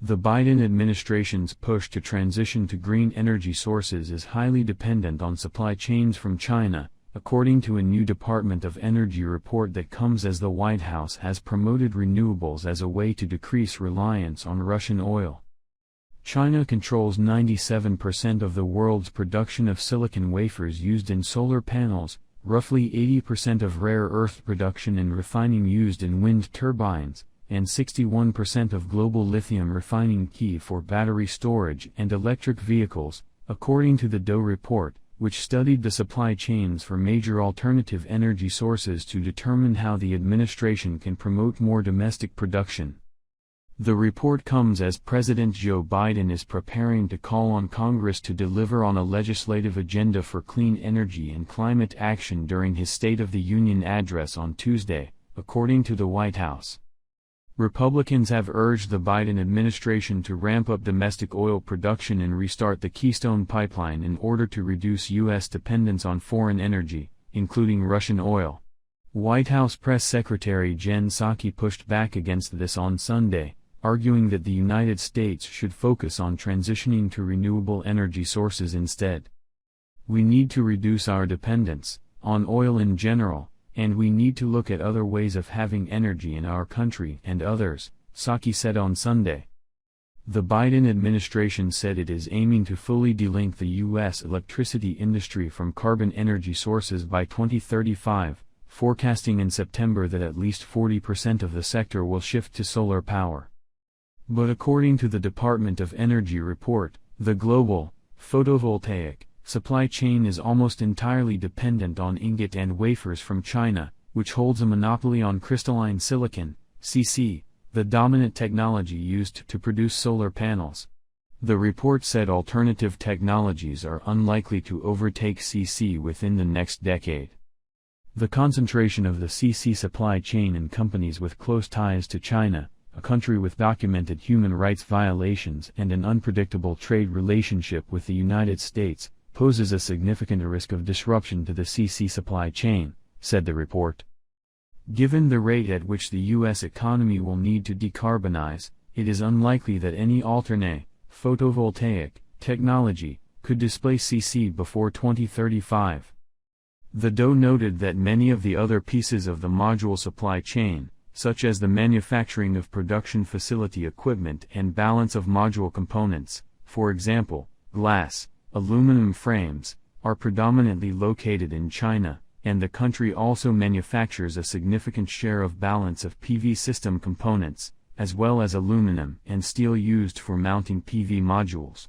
The Biden administration's push to transition to green energy sources is highly dependent on supply chains from China, according to a new Department of Energy report that comes as the White House has promoted renewables as a way to decrease reliance on Russian oil. China controls 97% of the world's production of silicon wafers used in solar panels, roughly 80% of rare earth production and refining used in wind turbines, and 61% of global lithium refining key for battery storage and electric vehicles, according to the DOE report, which studied the supply chains for major alternative energy sources to determine how the administration can promote more domestic production. The report comes as President Joe Biden is preparing to call on Congress to deliver on a legislative agenda for clean energy and climate action during his State of the Union address on Tuesday, according to the White House. Republicans have urged the Biden administration to ramp up domestic oil production and restart the Keystone Pipeline in order to reduce U.S. dependence on foreign energy, including Russian oil. White House Press Secretary Jen Psaki pushed back against this on Sunday, arguing that the United States should focus on transitioning to renewable energy sources instead. We need to reduce our dependence on oil in general, and we need to look at other ways of having energy in our country and others, Psaki said on Sunday. The Biden administration said it is aiming to fully delink the U.S. electricity industry from carbon energy sources by 2035, forecasting in September that at least 40% of the sector will shift to solar power. But according to the Department of Energy report, the global photovoltaic supply chain is almost entirely dependent on ingot and wafers from China, which holds a monopoly on crystalline silicon, CC, the dominant technology used to produce solar panels. The report said alternative technologies are unlikely to overtake CC within the next decade. The concentration of the CC supply chain in companies with close ties to China, a country with documented human rights violations and an unpredictable trade relationship with the United States, poses a significant risk of disruption to the CC supply chain, said the report. Given the rate at which the U.S. economy will need to decarbonize, it is unlikely that any alternate, photovoltaic, technology could displace CC before 2035. The DOE noted that many of the other pieces of the module supply chain, such as the manufacturing of production facility equipment and balance of module components, for example, glass, aluminum frames, are predominantly located in China, and the country also manufactures a significant share of balance of PV system components, as well as aluminum and steel used for mounting PV modules.